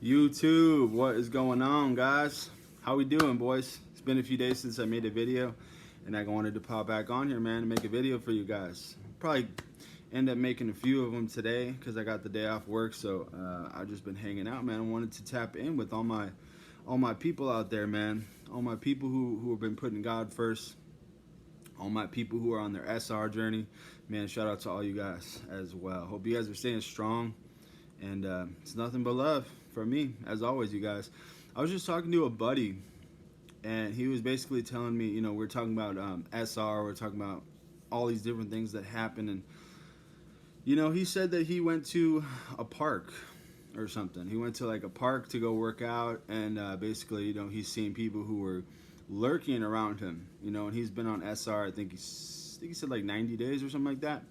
YouTube, what is going on, guys? How we doing, boys? It's been a few days since I made a video, and I wanted to pop back on here, man, and make a video for you guys. Probably end up making a few of them today because I got the day off work, so I've just been hanging out, man. I wanted to tap in with all my people out there, man. All my people who have been putting God first. All my people who are on their SR journey, man. Shout out to all you guys as well. Hope you guys are staying strong. And it's nothing but love for me, as always, you guys. I was just talking to a buddy, and he was basically telling me, we're talking about SR, we're talking about all these different things that happen. And, he said that he went to a park or something. He went to like a park to go work out, and basically, he's seeing people who were lurking around him, and he's been on SR, I think he said like 90 days or something like that.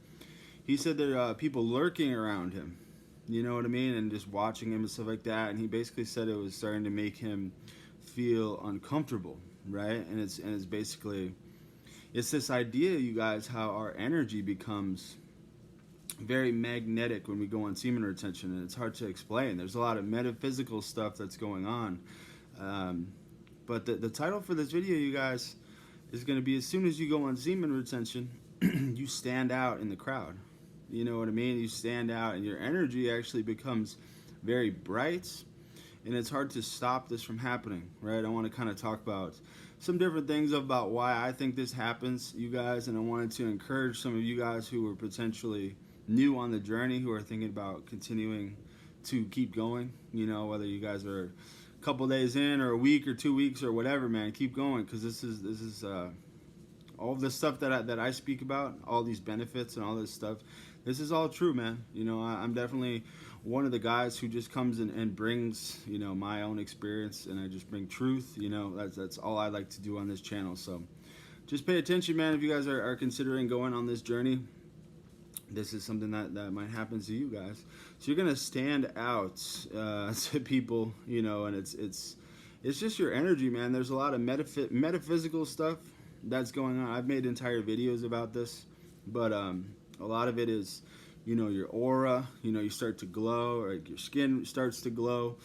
He said there are people lurking around him. You know what I mean? And just watching him and stuff like that. And he basically said it was starting to make him feel uncomfortable, right? And it's basically, it's this idea, you guys, how our energy becomes very magnetic when we go on semen retention. And it's hard to explain. There's a lot of metaphysical stuff that's going on. But the title for this video, you guys, is going to be, as soon as you go on semen retention, you stand out in the crowd. You know what I mean? You stand out, and your energy actually becomes very bright, and it's hard to stop this from happening, right? I want to kind of talk about some different things about why I think this happens, you guys, and I wanted to encourage some of you guys who are potentially new on the journey, who are thinking about continuing to keep going, whether you guys are a couple days in or a week or 2 weeks or whatever, man, keep going, because this is all of the stuff that I speak about, all these benefits and all this stuff. This is all true, man. I'm definitely one of the guys who just comes in and brings, my own experience, and I just bring truth. That's all I like to do on this channel. So just pay attention, man, if you guys are considering going on this journey. This is something that might happen to you guys. So you're going to stand out to people, and it's just your energy, man. There's a lot of metaphysical stuff that's going on. I've made entire videos about this, but a lot of it is, your aura, you start to glow, or your skin starts to glow.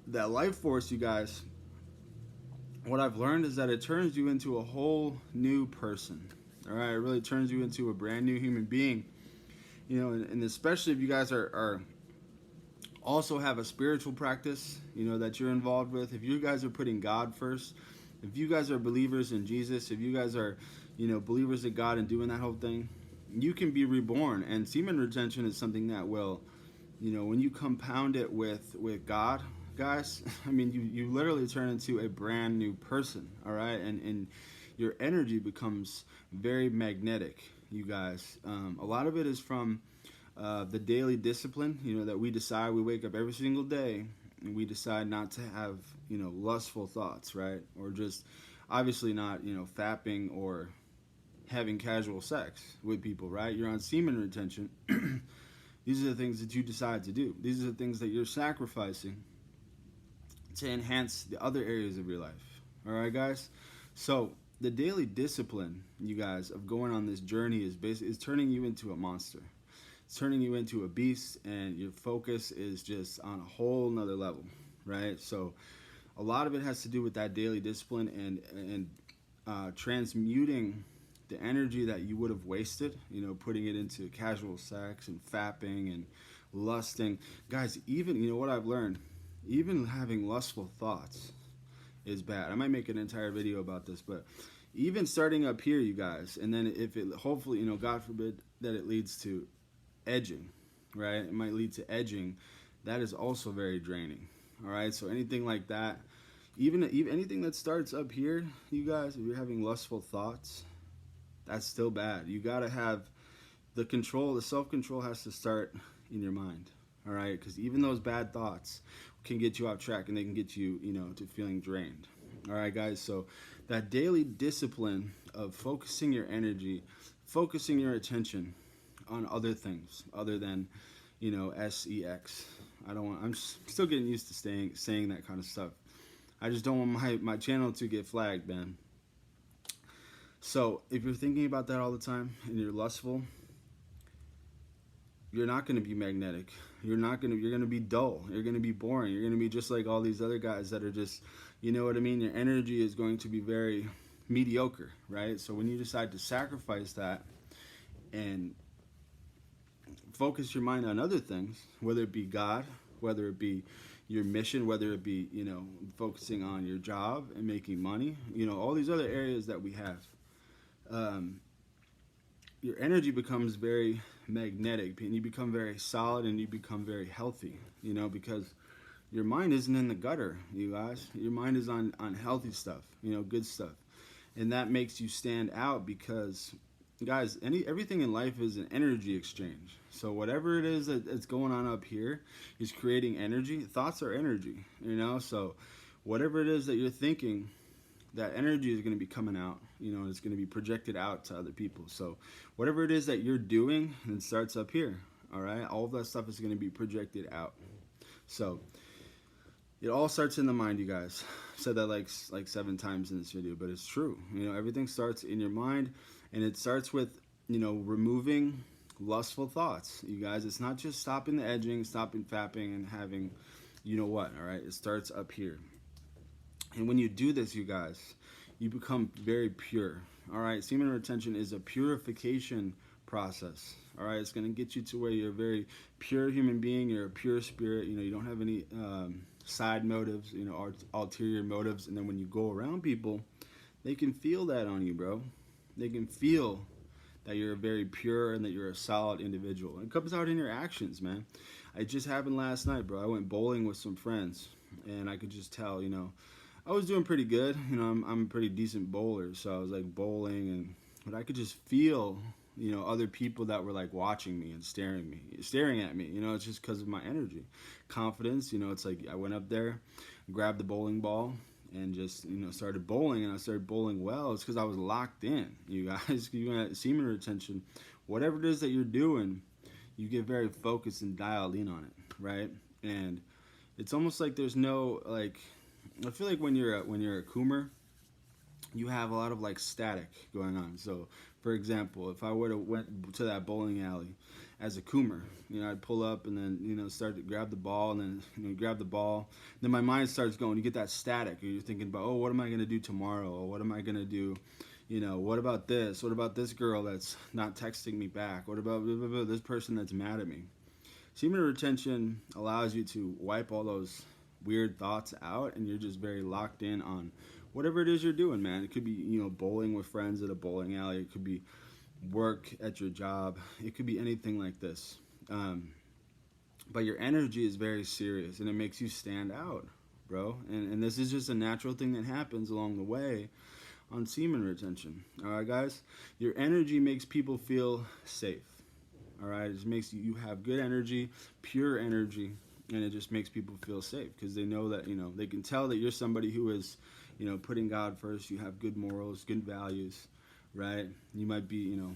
That life force, you guys, what I've learned is that it turns you into a whole new person. All right, it really turns you into a brand new human being. And especially if you guys are also have a spiritual practice, that you're involved with. If you guys are putting God first, if you guys are believers in Jesus, if you guys are, believers in God and doing that whole thing, you can be reborn. And semen retention is something that will, when you compound it with God, guys, I mean, you literally turn into a brand new person, all right? And your energy becomes very magnetic, you guys. A lot of it is from the daily discipline, that we decide. We wake up every single day and we decide not to have, lustful thoughts, right? Or just obviously not, fapping or having casual sex with people, right? You're on semen retention. These are the things that you decide to do. These are the things that you're sacrificing to enhance the other areas of your life. All right, guys? So the daily discipline, you guys, of going on this journey is turning you into a monster. It's turning you into a beast, and your focus is just on a whole nother level, right? So a lot of it has to do with that daily discipline and transmuting the energy that you would have wasted, putting it into casual sex and fapping and lusting. Guys, even, what I've learned, even having lustful thoughts is bad. I might make an entire video about this, but even starting up here, you guys, and then if it, hopefully, God forbid that it leads to edging, right? It might lead to edging. That is also very draining, all right? So anything like that, even anything that starts up here, you guys, if you're having lustful thoughts, that's still bad. You got to have the control. The self-control has to start in your mind, all right? Because even those bad thoughts can get you off track, and they can get you, to feeling drained. All right, guys? So that daily discipline of focusing your energy, focusing your attention on other things other than, sex. I'm still getting used to saying that kind of stuff. I just don't want my channel to get flagged, man. So if you're thinking about that all the time and you're lustful, you're not going to be magnetic. You're going to be dull. You're going to be boring. You're going to be just like all these other guys that are just, you know what I mean? Your energy is going to be very mediocre, right? So when you decide to sacrifice that and focus your mind on other things, whether it be God, whether it be your mission, whether it be, you know, focusing on your job and making money, you know, all these other areas that we have, your energy becomes very magnetic, and you become very solid, and you become very healthy, you know, because your mind isn't in the gutter, you guys. Your mind is on healthy stuff, you know, good stuff. And that makes you stand out because, guys, everything in life is an energy exchange. So whatever it is that's going on up here is creating energy. Thoughts are energy, you know. So whatever it is that you're thinking, that energy is going to be coming out, you know, it's going to be projected out to other people. So whatever it is that you're doing, it starts up here, all right? All of that stuff is going to be projected out. So it all starts in the mind, you guys. I've said that like 7 times in this video, but it's true. You know, everything starts in your mind, and it starts with, you know, removing lustful thoughts, you guys. It's not just stopping the edging, stopping fapping, and having, you know what, all right? It starts up here. And when you do this, you guys, you become very pure, all right? Semen retention is a purification process, all right? It's going to get you to where you're a very pure human being. You're a pure spirit. You know, you don't have any side motives, you know, ulterior motives. And then when you go around people, they can feel that on you, bro. They can feel that you're very pure and that you're a solid individual. It comes out in your actions, man. It just happened last night, bro. I went bowling with some friends, and I could just tell, you know, I was doing pretty good. You know, I'm a pretty decent bowler, so I was like bowling, but I could just feel, you know, other people that were like watching me and staring at me. You know, it's just because of my energy, confidence. You know, it's like I went up there, grabbed the bowling ball, and just, you know, started bowling, and I started bowling well. It's because I was locked in, you guys. You got semen retention, whatever it is that you're doing, you get very focused and dialed in on it, right? And it's almost like there's no like. I feel like when you're a coomer, you have a lot of like static going on. So, for example, if I would have went to that bowling alley as a coomer, you know, I'd pull up and then, you know, start to grab the ball, and then, you know, grab the ball. Then my mind starts going. You get that static. You're thinking about, oh, what am I going to do tomorrow? Or what am I going to do? You know, what about this? What about this girl that's not texting me back? What about blah, blah, blah, this person that's mad at me? Semen retention allows you to wipe all those weird thoughts out, and you're just very locked in on whatever it is you're doing, man. It could be, you know, bowling with friends at a bowling alley. It could be work at your job. It could be anything like this. But your energy is very serious, and it makes you stand out, bro. And this is just a natural thing that happens along the way on semen retention. All right, guys? Your energy makes people feel safe. All right? It just makes you have good energy, pure energy. And it just makes people feel safe because they know that, you know, they can tell that you're somebody who is, you know, putting God first. You have good morals, good values, right? You might be, you know,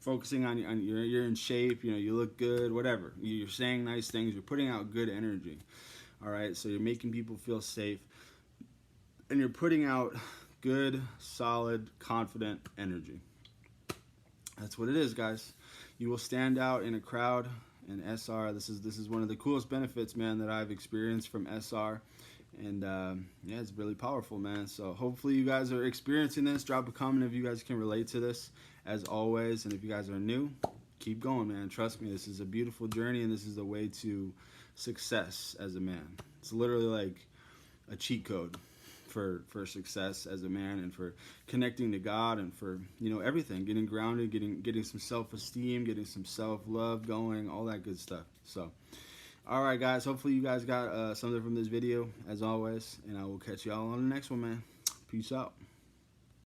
focusing on you're in shape, you know, you look good, whatever. You're saying nice things. You're putting out good energy, all right? So you're making people feel safe, and you're putting out good, solid, confident energy. That's what it is, guys. You will stand out in a crowd. And SR, this is one of the coolest benefits, man, that I've experienced from SR. And yeah, it's really powerful, man. So hopefully you guys are experiencing this. Drop a comment if you guys can relate to this, as always. And if you guys are new, keep going, man. Trust me, this is a beautiful journey, and this is the way to success as a man. It's literally like a cheat code for success as a man, and for connecting to God, and for, you know, everything, getting grounded, getting some self-esteem, getting some self-love going, all that good stuff. So, all right, guys, hopefully you guys got something from this video, as always, and I will catch y'all on the next one, man. Peace out.